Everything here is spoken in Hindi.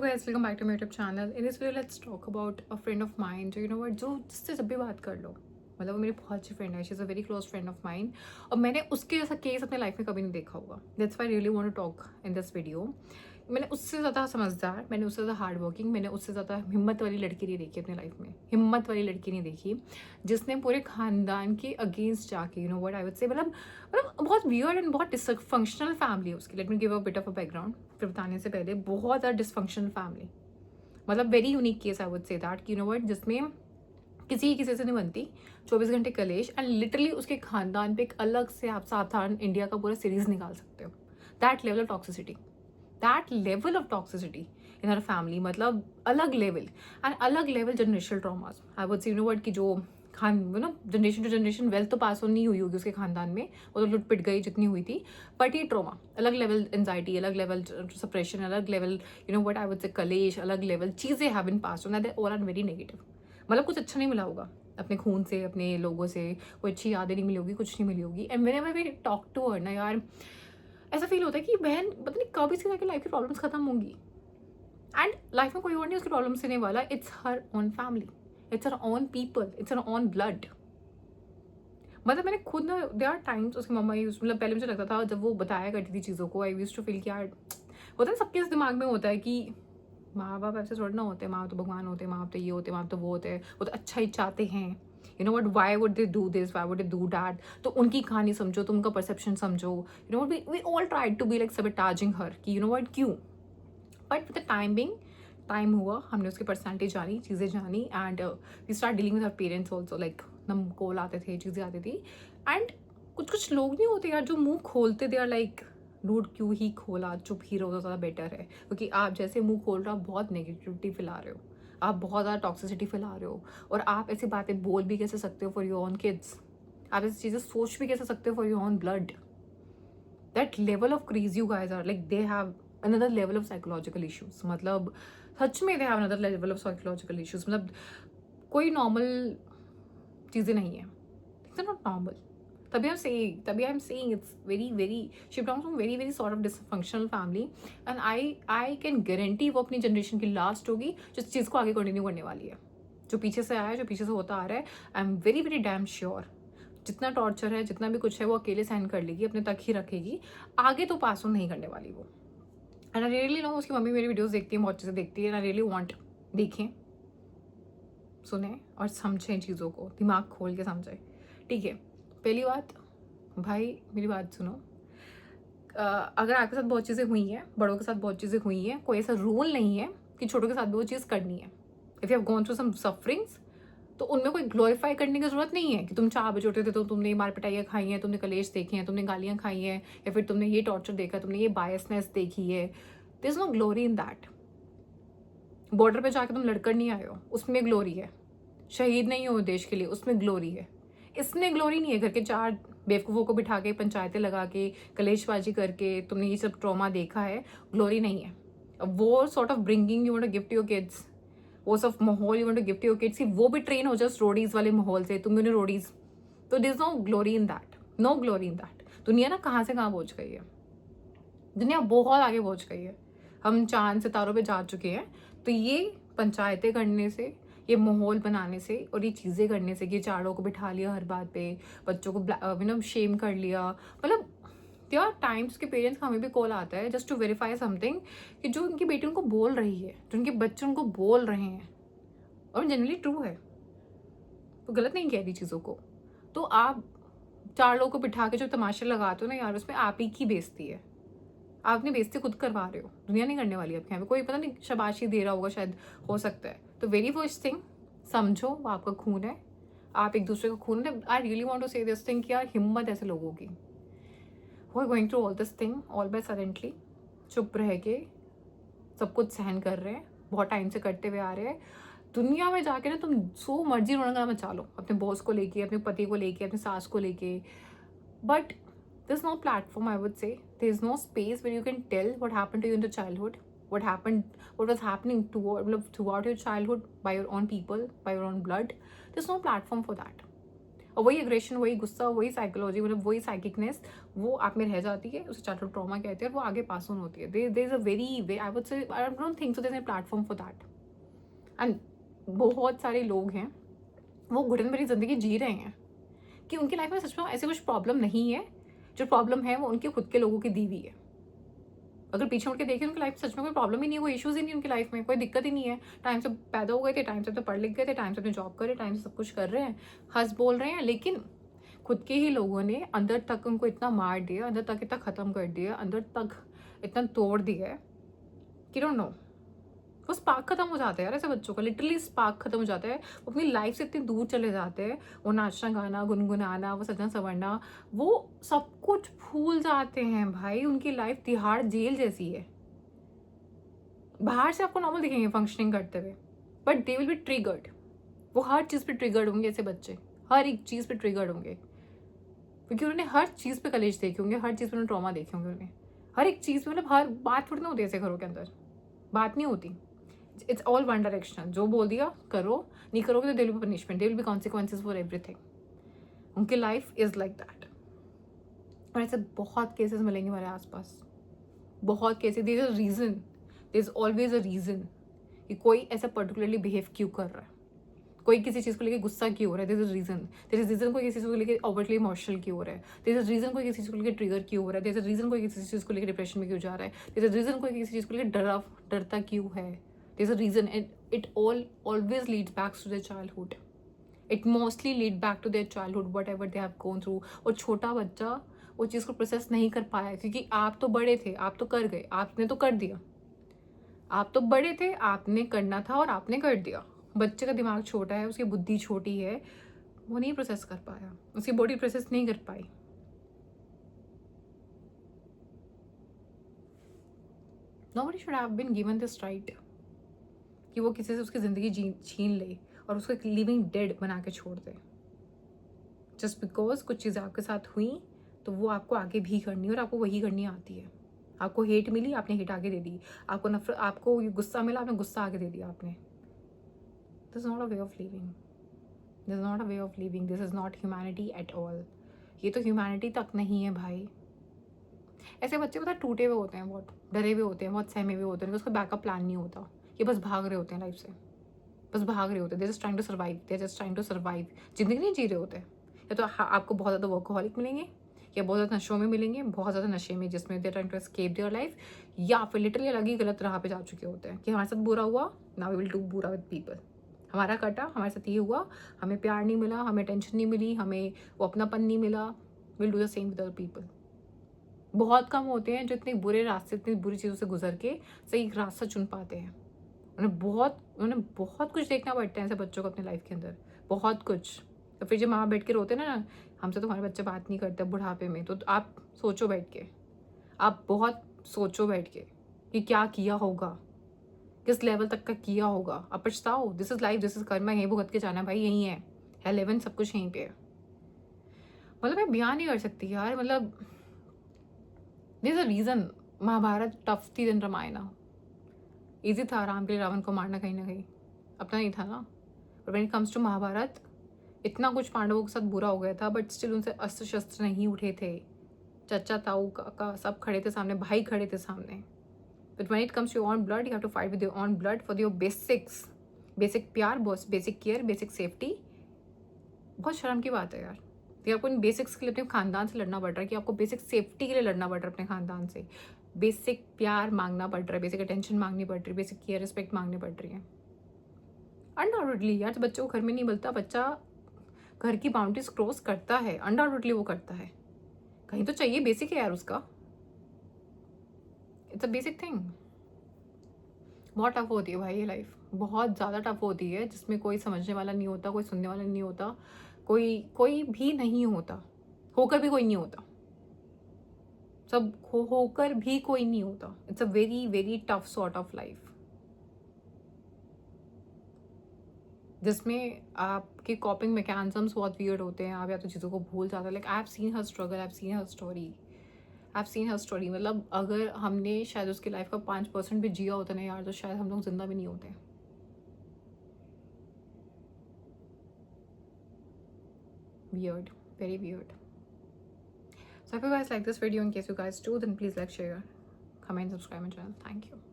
Guys, welcome back to my YouTube channel. In this video, let's talk about a friend of mine. जो जो जिससे जब भी बात कर लो, मतलब वो मेरी बहुत अच्छी फ्रेंड है. She is a very close friend of mine. और मैंने उसके जैसा केस अपने लाइफ में कभी नहीं देखा होगा. That's why I really want to talk in this video. मैंने उससे ज़्यादा समझदार, मैंने उससे ज़्यादा हार्ड वर्किंग, मैंने उससे ज़्यादा हिम्मत वाली लड़की नहीं देखी अपनी लाइफ में. हिम्मत वाली लड़की नहीं देखी जिसने पूरे खानदान के अगेंस्ट जाके व्हाट आई वुड से, मतलब बहुत वियर्ड एंड बहुत डिसफंक्शनल फैमिली है उसकी. Let me give a bit of a background. फिर बताने से पहले, बहुत ज़्यादा डिसफंक्शनल फैमिली, मतलब very unique case I would say that कि व्हाट, जिसमें किसी से नहीं बनती. 24 घंटे कलेश, एंड लिटरली उसके खानदान पे एक अलग से आप सावधान इंडिया का पूरा सीरीज निकाल सकते हो. That level of toxicity, that level of toxicity in her family, मतलब अलग लेवल. एंड अलग level generational traumas I would से व्हाट कि जो जनरेशन टू जनरेशन वेल्थ तो पास ऑन नहीं हुई होगी उसके खानदान में, वो तो लुट पिट गई जितनी हुई थी. बट ये ट्रॉमा, अलग लेवल एंजाइटी, अलग लेवल सप्रेशन, अलग level what I would say कलेश, अलग लेवल चीज़ें have been passed on that all are very negative. मतलब कुछ अच्छा नहीं मिला होगा अपने खून से, अपने लोगों से, कोई अच्छी यादें नहीं मिली होगी, कुछ नहीं मिली होगी. And whenever we talk to her ना यार, ऐसा फील होता है कि बहन पता नहीं कब इसकी जाके लाइफ की प्रॉब्लम्स खत्म होंगी. एंड लाइफ में कोई और नहीं उसकी प्रॉब्लम से नहीं वाला. It's her own family, it's her own people, it's her own blood. मतलब मैंने खुद ना, देयर आर टाइम्स उसकी मम्मा मतलब पहले मुझे लगता था जब वो बताया करती थी चीज़ों को, आई यूज्ड टू फील कि यार होता है सबके इस दिमाग में होता है कि माँ बाप ऐसे थोड़ा ना होते, माँ बाप तो भगवान होते, माँ बाप तो ये होते, माँ बाप तो वो होते, वो तो अच्छा ही चाहते हैं. What, why would they do this, why would they do that. तो उनकी कहानी समझो, तो उनका परसेप्शन समझो. What, we all tried to be like sabotaging her कि वट क्यों. But with the time being, time हुआ, हमने उसकी पर्सनैलिटी जानी, चीज़ें जानी, and we start dealing with our parents also. Like नम कॉल आते थे, चीज़ें आती थी. एंड कुछ कुछ लोग नहीं होते यार जो मुंह खोलते, दे आर लाइक डूड क्यों ही खोला, चुप ही रहो तो ज़्यादा बेटर है. क्योंकि आप जैसे मुंह खोल रहे हो, आप बहुत नेगेटिविटी फैला रहे हो, आप बहुत ज़्यादा टॉक्सिसिटी फैला रहे हो. और आप ऐसी बातें बोल भी कैसे सकते हो फॉर योर ओन किड्स. आप ऐसी चीज़ें सोच भी कैसे सकते हो for your own blood. That level of craze you guys are like, they have another level of psychological issues. मतलब सच में they have another level of psychological issues. मतलब कोई नॉर्मल चीज़ें नहीं है. It's not normal. तभी I am saying it's very very, she belongs from very very sort of dysfunctional family. And I can guarantee वो अपनी जनरेशन की लास्ट होगी जो इस चीज़ को आगे कंटिन्यू करने वाली है. जो पीछे से आया है, जो पीछे से होता आ रहा है, I am very very damn sure. जितना टॉर्चर है, जितना भी कुछ है, वो अकेले सहन कर लेगी, अपने तक ही रखेगी, आगे तो पास ऑन नहीं करने वाली वो. एंड आई रियली नो, उसकी मम्मी मेरी वीडियोस देखती है, बहुत चीज़ें देखती है. एंड आई रियली वांट, देखें, सुने और समझें चीज़ों को, दिमाग खोल के समझें. ठीक है, पहली बात, भाई मेरी बात सुनो. अगर आपके साथ बहुत चीज़ें हुई हैं, बड़ों के साथ बहुत चीज़ें हुई हैं, कोई ऐसा रूल नहीं है कि छोटों के साथ भी वो चीज़ करनी है. If you have gone through some sufferings, तो उनमें कोई ग्लोरीफाई करने की जरूरत नहीं है कि तुम 4 बजे उठे थे तो तुमने मार पिटाइयाँ खाई हैं, तुमने कलेश देखे हैं, तुमने गालियाँ खाई हैं, या फिर तुमने ये टॉर्चर देखा, तुमने ये बायसनेस देखी है. There is no glory in that. Border पे जाके तुम लड़कर नहीं आए हो, उसमें ग्लोरी है. शहीद नहीं हो देश के लिए, उसमें ग्लोरी है. इसमें ग्लोरी नहीं है घर के 4 बेवकूफ़ों को बिठा के, पंचायतें लगा के, कलेशबाजी करके तुमने ये सब ट्रॉमा देखा है. ग्लोरी नहीं है. वो sort of bringing you want to give to your kids, वो सब माहौल you want to give to your kids, वो भी ट्रेन हो जस्ट रोडीज वाले माहौल से, तुम उन्हें रोडीज. तो there is no glory in that, no glory in that. दुनिया ना कहाँ से कहाँ पहुँच गई है. दुनिया बहुत आगे पहुँच गई है. हम चांद सितारों पे जा चुके हैं. तो ये पंचायतें करने से, ये माहौल बनाने से और ये चीज़ें करने से कि चारों को बिठा लिया हर बात पे, बच्चों को शेम कर लिया. मतलब देयर आर टाइम्स के पेरेंट्स का हमें भी कॉल आता है जस्ट टू वेरीफाई समथिंग, कि जो उनकी बेटी उनको बोल रही है, जो उनके बच्चे उनको बोल रहे हैं, और जनरली ट्रू है, तो गलत नहीं कह रही चीज़ों को. तो आप 4 लोगों को बिठा के जो तमाशे लगाते हो ना यार, उसमें आप ही की बेइज्जती है. आप अपनी बेइज्जती खुद करवा रहे हो, दुनिया नहीं करने वाली आपके यहाँ पे. कोई पता नहीं शाबाशी दे रहा होगा शायद, हो सकता है. तो वेरी फर्स्ट थिंग, समझो वो आपका खून है, आप एक दूसरे का खून है. I really want to say this thing कि यार हिम्मत ऐसे लोगों की, वो are going through all this thing all by silently, चुप रह के सब कुछ सहन कर रहे हैं, बहुत टाइम से करते हुए आ रहे हैं. दुनिया में जाके ना तुम सो मर्जी रोना गाना मचा लो, अपने बॉस को लेके, अपने पति को लेके, अपनी सास को लेके. But there's no platform, I would say. There's no space where you can tell what happened to you in the childhood, what was happening throughout your childhood by your own people, by your own blood. There's no platform for that. और वही एग्रेशन, वही गुस्सा, वही साइकोलॉजी, मतलब वही साइकिकनेस वो आप में रह जाती है, उसे चाइल्डहुड ट्रॉमा कहते हैं, वो आगे पास ऑन होती है। There is a very way, I would say, I don't think so there is a platform for that. And बहुत सारे लोग हैं वो घुटन भरी ज़िंदगी जी रहे हैं कि उनकी लाइफ में सच में ऐसे कुछ प्रॉब्लम नहीं है, जो प्रॉब्लम है वो उनके खुद के लोगों की दी हुई है। अगर पीछे मुड़ के देखें उनकी लाइफ में सच में कोई प्रॉब्लम ही नहीं है, कोई इश्यूज ही नहीं है उनकी लाइफ में, कोई दिक्कत ही नहीं है। टाइम से पैदा हो गए थे, टाइम से अपने पढ़ लिख गए थे, टाइम से अपनी जॉब कर रहे, टाइम से सब कुछ कर रहे हैं, हंस बोल रहे हैं, लेकिन खुद के ही लोगों ने अंदर तक उनको इतना मार दिया, अंदर तक इतना ख़त्म कर दिया, अंदर तक इतना तोड़ दिया है कि डोंट नो, वो स्पार्क खत्म हो जाता है यार ऐसे बच्चों का, लिटरली स्पार्क खत्म हो जाता है। वो अपनी लाइफ से इतनी दूर चले जाते हैं, वो नाचना गाना गुनगुनाना, वो सजना संवरना, वो सब कुछ भूल जाते हैं भाई। उनकी लाइफ तिहाड़ जेल जैसी है। बाहर से आपको नॉर्मल दिखेंगे फंक्शनिंग करते हुए, but they will be triggered. वो हर चीज़ पे ट्रिगर्ड होंगे ऐसे बच्चे, हर एक चीज़ पे ट्रिगर्ड होंगे, क्योंकि उन्होंने हर चीज़ पे कलेश देखे होंगे, हर चीज़ पे उन्होंने ट्रॉमा देखे होंगे, उन्हें हर एक चीज़ पे, मतलब हर बात थोड़ी ना होती है ऐसे घरों के अंदर, बात नहीं होती। इट्स ऑल वन डायरेक्शन, जो बोल दिया करो, नहीं करोगे तो there will be punishment, there will be consequences for everything. उनकी लाइफ इज लाइक दैट। और ऐसे बहुत केसेस मिलेंगे हमारे आसपास, बहुत cases. There is a reason, there is always a reason कि कोई ऐसा पर्टिकुलरली बिहेव क्यों कर रहा है, कोई किसी चीज़ को लेकर गुस्सा क्यों हो रहा है, there is reason. There is reason कोई किसी चीज़ को लेकर ओवरटली इमोशनल क्यों हो रहा है, देयर इज रीजन कोई किसी चीज़ को लेकर ट्रिगर क्यों हो रहा है, देयर इज रीजन कोई किसी चीज़ को लेकर डिप्रेशन में क्यों जा रहा है, देयर इज रीजन कोई किसी चीज़ को लेकर डरता क्यों है, there is a reason. And it all always leads back to their childhood, it mostly lead back to their childhood, whatever they have gone through. और छोटा बच्चा वो चीज़ को प्रोसेस नहीं कर पाया, क्योंकि आप तो बड़े थे, आप तो कर गए, आपने तो कर दिया, आप तो बड़े थे, आपने करना था और आपने कर दिया। बच्चे का दिमाग छोटा है, उसकी बुद्धि छोटी है, वो नहीं प्रोसेस कर पाया, उसकी बॉडी प्रोसेस नहीं कर पाई। Nobody should have been given this right कि वो किसी से उसकी ज़िंदगी छीन ले और उसको एक लिविंग डेड बना के छोड़ दे, जस्ट बिकॉज कुछ चीज़ें आपके साथ हुई तो वो आपको आगे भी करनी है, और आपको वही करनी आती है। आपको हेट मिली, आपने हेट आगे दे दी, आपको नफरत, आपको गुस्सा मिला, आपने गुस्सा आगे दे दिया आपने। This is not a way of living, this is not a way of living, this is not humanity at all. ये तो ह्यूमैनिटी तक नहीं है भाई। ऐसे बच्चे पता टूटे हुए होते हैं, बहुत डरे हुए होते हैं, बहुत सहमे हुए होते हैं, उसका बैकअप प्लान नहीं होता, ये बस भाग रहे होते हैं लाइफ से, बस भाग रहे होते हैं, they just trying to survive, they just trying to survive. जिंदगी नहीं जी रहे होते। या तो आपको बहुत ज़्यादा वर्कोहॉलिक मिलेंगे, या बहुत ज़्यादा नशों में मिलेंगे, बहुत ज़्यादा नशे में जिसमें they trying to escape their life, या फिर लिटरली अलग ही गलत राह पे जा चुके होते हैं कि हमारे साथ बुरा हुआ, नाउ वी विल डू बुरा विद पीपल। हमारा कटा, हमारे साथ ये हुआ, हमें प्यार नहीं मिला, हमें टेंशन नहीं मिली, हमें वो अपनापन नहीं मिला, will do the same with other people. बहुत कम होते हैं जो इतने बुरे रास्ते, इतनी बुरी चीज़ों से गुजर के सही रास्ता चुन पाते हैं। उन्हें बहुत कुछ देखना पड़ता है ऐसे बच्चों को अपनी लाइफ के अंदर, बहुत कुछ। तो फिर जब माँ बैठ के रोते ना, हमसे तो हमारे बच्चे बात नहीं करते बुढ़ापे में, तो आप सोचो बैठ के, आप बहुत सोचो बैठ के कि क्या किया होगा, किस लेवल तक का किया होगा। अब पछताओ, this is life, this is karma, यहीं भुगत के जाना भाई, यहीं है 11 सब कुछ यहीं पे है। मतलब मैं बयान नहीं कर सकती यार, मतलब this a reason Mahabharat tough थी देन रामायण। ईजी था राम के लिए रावण को मारना, कहीं ना कहीं अपना नहीं था ना। But when it comes to Mahabharat, इतना कुछ पांडवों के साथ बुरा हो गया था, बट स्टिल उनसे अस्त्र शस्त्र नहीं उठे थे। चाचा ताऊ काका सब खड़े थे सामने, भाई खड़े थे सामने। But when it comes to your own blood, you have to fight with your own blood for your basics, basic pyaar, basic care, basic safety. बहुत शर्म की बात है यार कि आपको इन बेसिक्स के लिए अपने खानदान से लड़ना पड़ रहा है, कि आपको बेसिक सेफ्टी के लिए लड़ना पड़ रहा है अपने खानदान से, बेसिक प्यार मांगना पड़ रहा है, बेसिक अटेंशन मांगनी पड़ रही है, बेसिक केयर रिस्पेक्ट मांगनी पड़ रही है। अनडाउटेडली यार, तो बच्चों को घर में नहीं मिलता, बच्चा घर की बाउंड्रीज क्रॉस करता है, अनडाउटेडली वो करता है, कहीं तो चाहिए, बेसिक है यार उसका, इट्स अ बेसिक थिंग। बहुत टफ होती है भाई ये लाइफ, बहुत ज़्यादा टफ होती है, जिसमें कोई समझने वाला नहीं होता, कोई सुनने वाला नहीं होता, कोई भी नहीं होता, होकर भी कोई नहीं होता, सब होकर भी कोई नहीं होता। It's a very very tough sort of life, जिसमें आपके कॉपिंग मैकेनिज्म्स बहुत वियर्ड होते हैं, आप या तो चीज़ों को भूल जाते हैं। Like I have seen her struggle, I have seen her story, I have seen her story. मतलब अगर हमने शायद उसकी लाइफ का 5% भी जिया होता ना यार, तो शायद हम लोग जिंदा भी नहीं होते। weird, very weird. So if you guys like this video, in case you guys do, then please like, share, comment, subscribe my channel. Thank you.